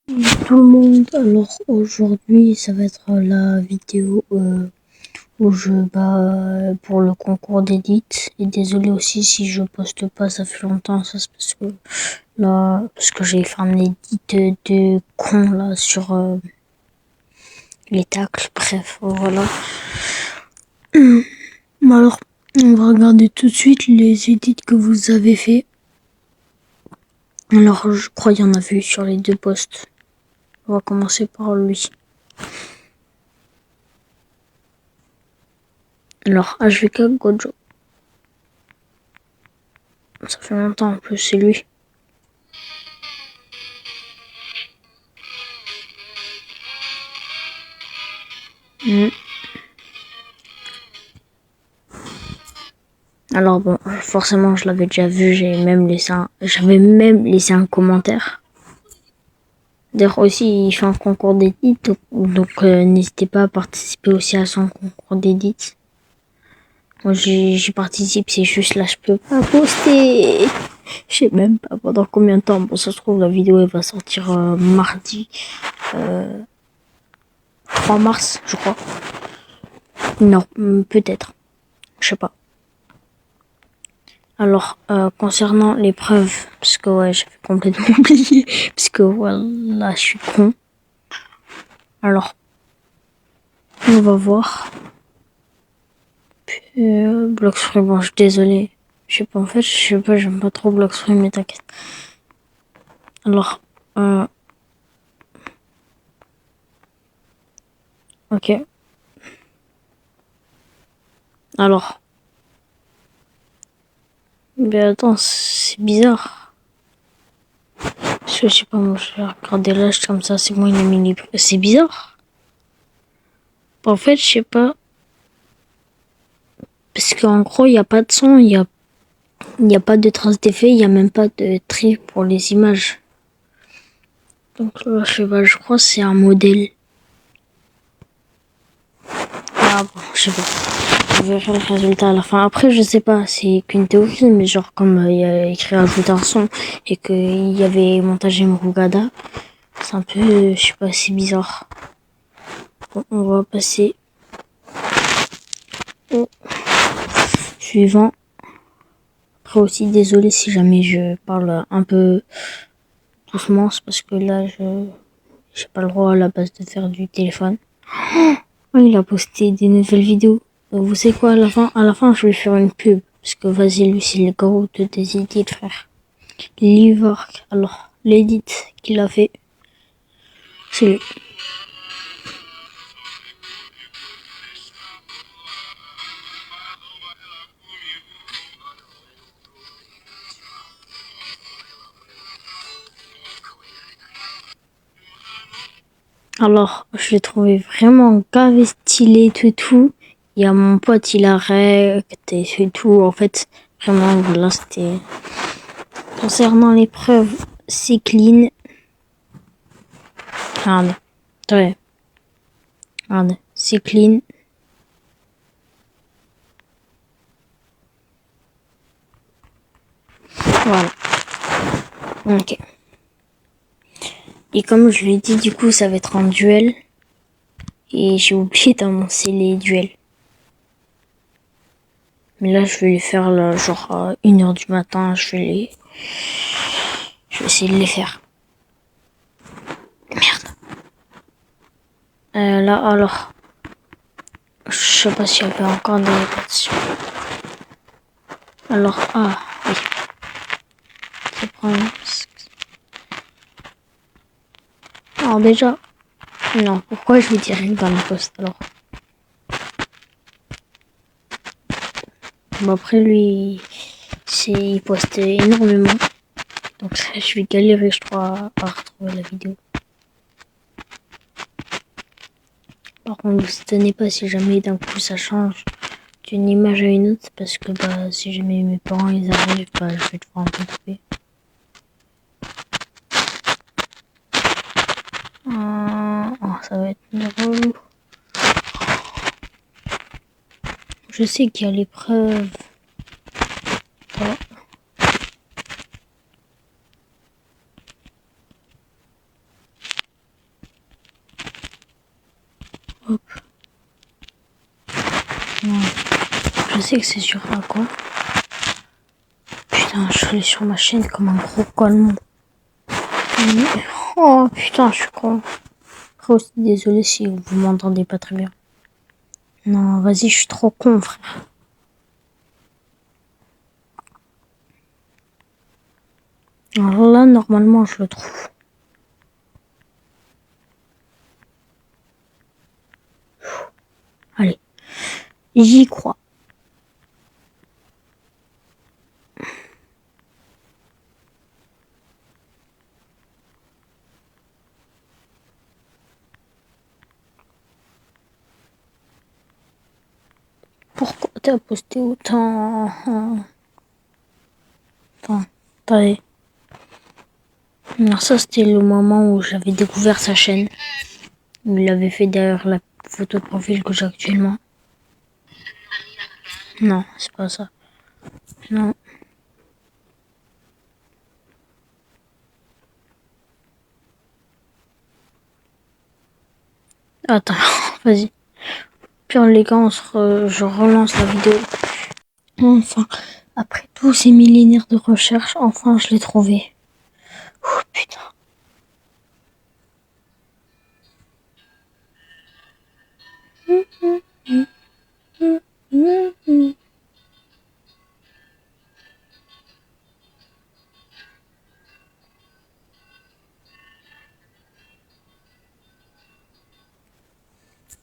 Tout le monde, alors aujourd'hui ça va être la vidéo où je bats pour le concours d'édite. Et désolé aussi si je poste pas, ça fait longtemps, ça c'est parce que j'ai fait un édit de con là sur les tacles, bref voilà. Alors on va regarder tout de suite les édits que vous avez fait. Alors je crois qu'il y en a vu sur les deux posts. On va commencer par lui. Alors HVK Gojo. Ça fait longtemps en plus, c'est lui. Alors bon, forcément je l'avais déjà vu, j'avais même laissé un commentaire. D'ailleurs aussi il fait un concours d'édit, donc n'hésitez pas à participer aussi à son concours d'édit. Moi j'y participe, c'est juste là je peux pas poster. Je sais même pas pendant combien de temps. Bon ça se trouve la vidéo elle va sortir mardi 3 mars je crois. Non, peut-être. Je sais pas. Alors, concernant l'épreuve, parce que ouais, j'avais complètement oublié, parce que voilà, je suis con. Alors, on va voir. Bloxfree, bon, je suis désolée. Je sais pas, en fait, je sais pas, j'aime pas trop Bloxfree, mais t'inquiète. Alors, ok. Alors, mais attends, c'est bizarre. Parce que je sais pas, moi, je vais regarder l'âge comme ça, c'est moi, il a mis les... C'est bizarre. En fait, je sais pas. Parce qu'en gros, il n'y a pas de son, il y a pas de traces d'effet, il n'y a même pas de tri pour les images. Donc là, je sais pas, je crois que c'est un modèle. Ah bon, je sais pas. Je verrai le résultat à la fin. Après, je sais pas, c'est qu'une théorie, mais genre comme il y a écrit ajouter un son et qu'il y avait montage Murugada, c'est un peu, je sais pas, c'est bizarre. Bon, on va passer au suivant. Après aussi, désolé si jamais je parle un peu doucement, c'est parce que là, j'ai pas le droit à la base de faire du téléphone. Oh, il a posté des nouvelles vidéos. Vous savez quoi, à la fin, je vais faire une pub. Parce que vas-y, lui, c'est le gros de des edits, frère. Livork. Alors, l'édit qu'il a fait, c'est lui. Alors, je l'ai trouvé vraiment grave stylé, tout. Il y a mon pote, il a rect et tout. En fait, vraiment, voilà, c'était... Concernant l'épreuve, c'est clean. Regarde. Ouais. Regarde. C'est clean. Voilà. Ok. Et comme je l'ai dit, du coup, ça va être en duel. Et j'ai oublié d'annoncer les duels. Mais là, je vais les faire, là, genre, à 1h du matin. Je vais essayer de les faire. Merde. Là, alors. Je sais pas s'il y avait encore des répétitions. Alors, ah, oui. C'est problème. Alors, déjà. Non, pourquoi je vous dirais dans le poste alors? Bon, après, lui, il poste énormément. Donc, je vais galérer, je crois, à retrouver la vidéo. Par contre, vous étonnez pas si jamais d'un coup ça change d'une image à une autre, parce que bah si jamais mes parents ils arrivent, bah je vais devoir un peu couper. Ça va être drôle. Je sais qu'il y a l'épreuve. Voilà. je sais que c'est sur là, quoi. Putain, je suis sur ma chaîne comme un gros con. Oh putain, je suis con. Après aussi, désolé si vous m'entendez pas très bien. Non, vas-y, je suis trop con, frère. Alors là, normalement, je le trouve. Allez, j'y crois. Pourquoi t'as posté autant? Attends, attendez. Alors ça, c'était le moment où j'avais découvert sa chaîne. Il avait fait derrière la photo de profil que j'ai actuellement. Non, c'est pas ça. Non. Attends, vas-y. Pire les gars, je relance la vidéo. Enfin, après tous ces millénaires de recherche, enfin je l'ai trouvé. Oh putain.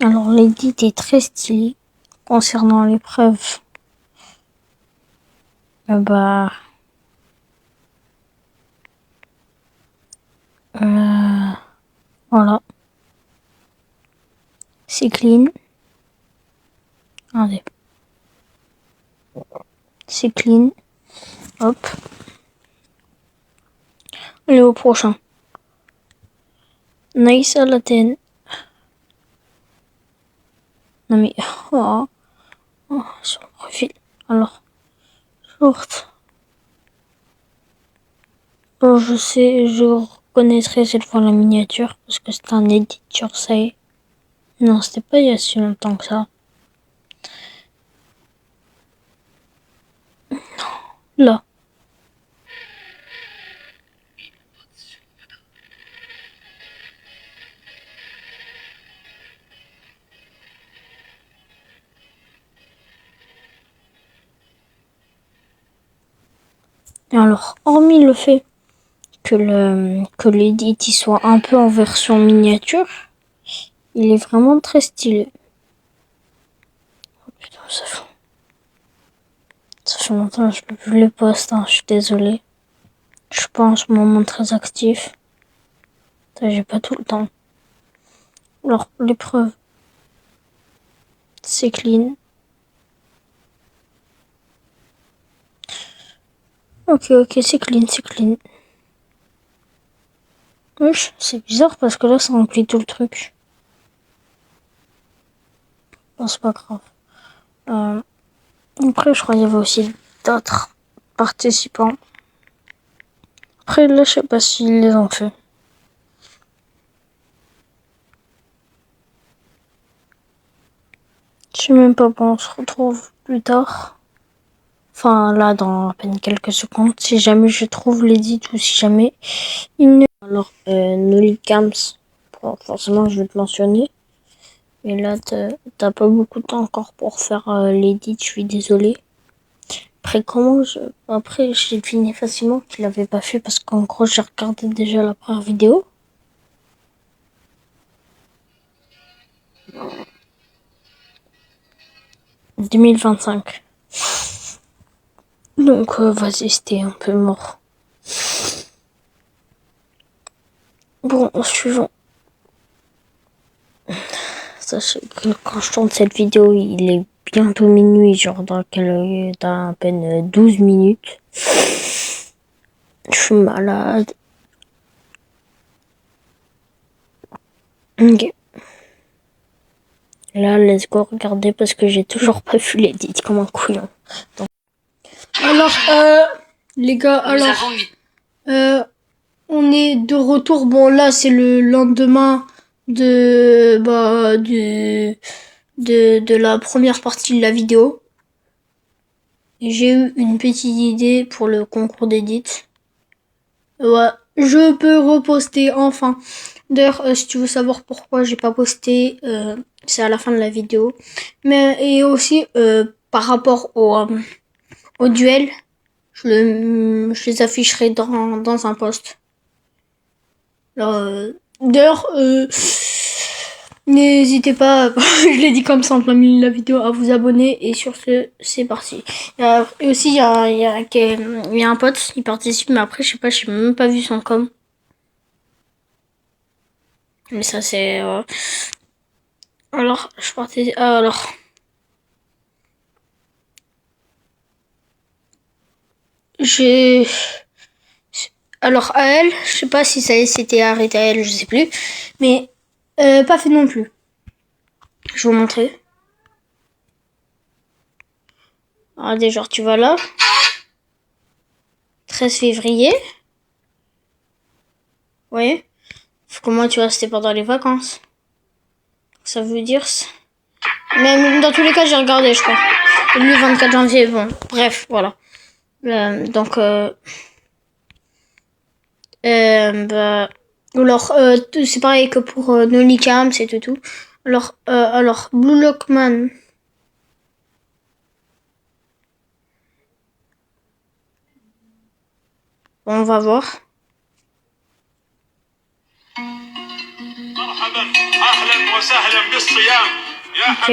Alors l'édit est très stylé. Concernant l'épreuve, bah... voilà. C'est clean. Allez. C'est clean. Hop. Allez au prochain. Nice à la TN. Non mais... Oh, sur le profil. Alors. Short. Bon, je sais, je reconnaîtrai cette fois la miniature. Parce que c'est un éditeur, ça y est. Non, c'était pas il y a si longtemps que ça. Là. Alors, hormis le fait que l'édit soit un peu en version miniature, il est vraiment très stylé. Oh putain, ça fait longtemps que je peux plus les posts, hein, je suis désolée. Je suis pas en ce moment très actif. J'ai pas tout le temps. Alors, l'épreuve, c'est clean. Ok, c'est clean, c'est clean. Wesh, c'est bizarre parce que là, ça remplit tout le truc. Bon, c'est pas grave. Après, je crois qu'il y avait aussi d'autres participants. Après, là, je sais pas s'ils les ont fait. Je sais même pas, bon, on se retrouve plus tard. Enfin, là, dans à peine quelques secondes. Si jamais je trouve l'édit ou si jamais il ne... Alors, Nolicams, forcément, je vais te mentionner. Mais là, t'as pas beaucoup de temps encore pour faire l'édit, je suis désolée. Après, j'ai deviné facilement qu'il l'avait pas fait parce qu'en gros, j'ai regardé déjà la première vidéo. « 2025. Donc, vas-y, c'était un peu mort. Bon, suivant. Sachez que quand je tourne cette vidéo, il est bientôt minuit, genre dans à peine 12 minutes. Je suis malade. Ok. Là, let's go regarder parce que j'ai toujours pas vu l'édit comme un couillon. Donc... Alors, les gars, on est de retour. Bon, là, c'est le lendemain de la première partie de la vidéo. j'ai eu une petite idée pour le concours d'édit. Ouais, je peux reposter enfin. D'ailleurs, si tu veux savoir pourquoi j'ai pas posté, c'est à la fin de la vidéo. Mais et aussi par rapport au duel, je les afficherai dans un post. Alors, d'ailleurs, n'hésitez pas, je l'ai dit comme ça en plein milieu de la vidéo, à vous abonner. Et sur ce, c'est parti. Et aussi, il y a un pote, il participe, mais après, je sais pas, j'ai même pas vu son com. Mais ça, c'est... Alors, je partais... alors... J'ai... Alors, à elle, je sais pas si ça s'était arrêté à elle, je sais plus. Mais pas fait non plus. Je vais vous montrer. Regardez, genre, tu vas là. 13 février. Ouais. Comment tu vois, c'était pendant les vacances. Ça veut dire... Même dans tous les cas, j'ai regardé, je crois. Et lui, 24 janvier, bon. Bref, voilà. Donc... bah... Alors, c'est pareil que pour Nolicam, c'est tout. Alors, Blue Lockman... Bon, on va voir. Ok.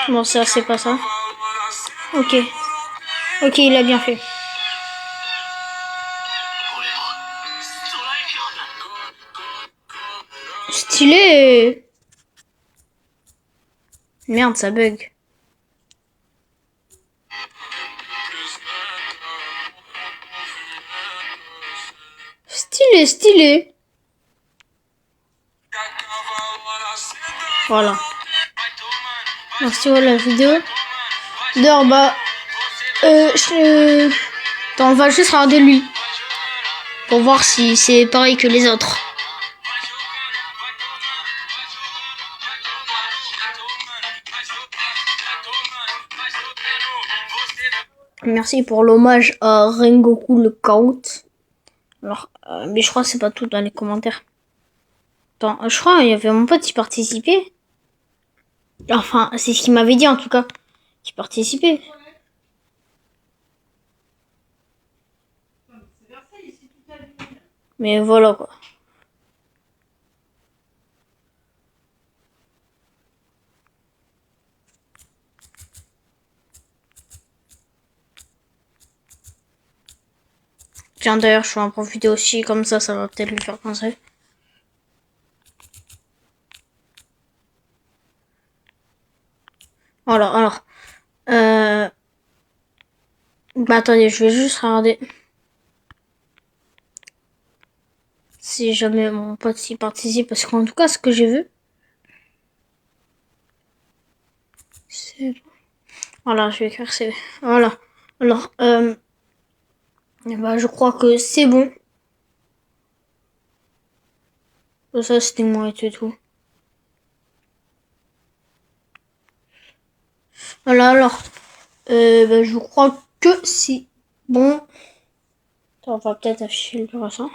Bon, ça, c'est pas ça. Ok. Ok, il a bien fait. Stylé. Merde, ça bug. Stylé, stylé. Voilà. Merci pour la vidéo. D'ailleurs, bah... Attends, on va juste regarder lui. Pour voir si c'est pareil que les autres. Merci pour l'hommage à Rengoku le Kaut. Alors, mais je crois que c'est pas tout dans les commentaires. Attends, je crois qu'il y avait mon pote qui participait. Enfin, c'est ce qu'il m'avait dit en tout cas. Qui participait. Mais voilà quoi. Tiens, d'ailleurs, je vais en profiter aussi, comme ça va peut-être lui faire penser. Voilà, alors. Bah attendez, je vais juste regarder. Si jamais mon pote y participe, parce qu'en tout cas, ce que j'ai vu. C'est... Voilà, je vais écrire c'est... Voilà. Alors, bah je crois que c'est bon. Ça, c'était moi et tout. Voilà, alors. Bah, je crois que c'est bon. Attends, on va peut-être afficher le ressent.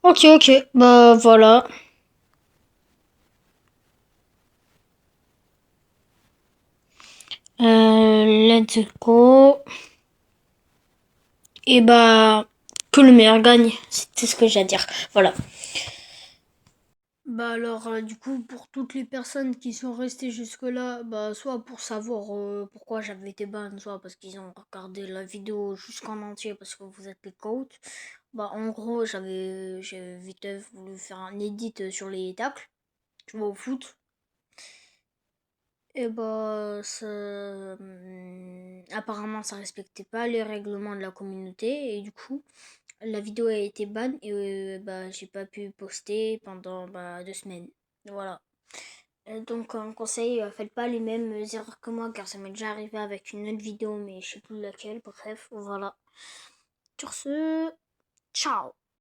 Ok, bah voilà. Let's go. Et bah, que le meilleur gagne. C'était ce que j'ai à dire. Voilà. Bah alors, du coup, pour toutes les personnes qui sont restées jusque-là, bah soit pour savoir pourquoi j'avais été ban, soit parce qu'ils ont regardé la vidéo jusqu'en entier parce que vous êtes les coachs. Bah en gros, j'ai vite voulu faire un edit sur les tacles, tu vois, au foot. Et bah, apparemment, ça respectait pas les règlements de la communauté. Et du coup, la vidéo a été ban et bah, j'ai pas pu poster pendant 2 semaines. Voilà. Donc, un conseil, faites pas les mêmes erreurs que moi, car ça m'est déjà arrivé avec une autre vidéo, mais je sais plus laquelle. Bref, voilà. Sur ce, ciao!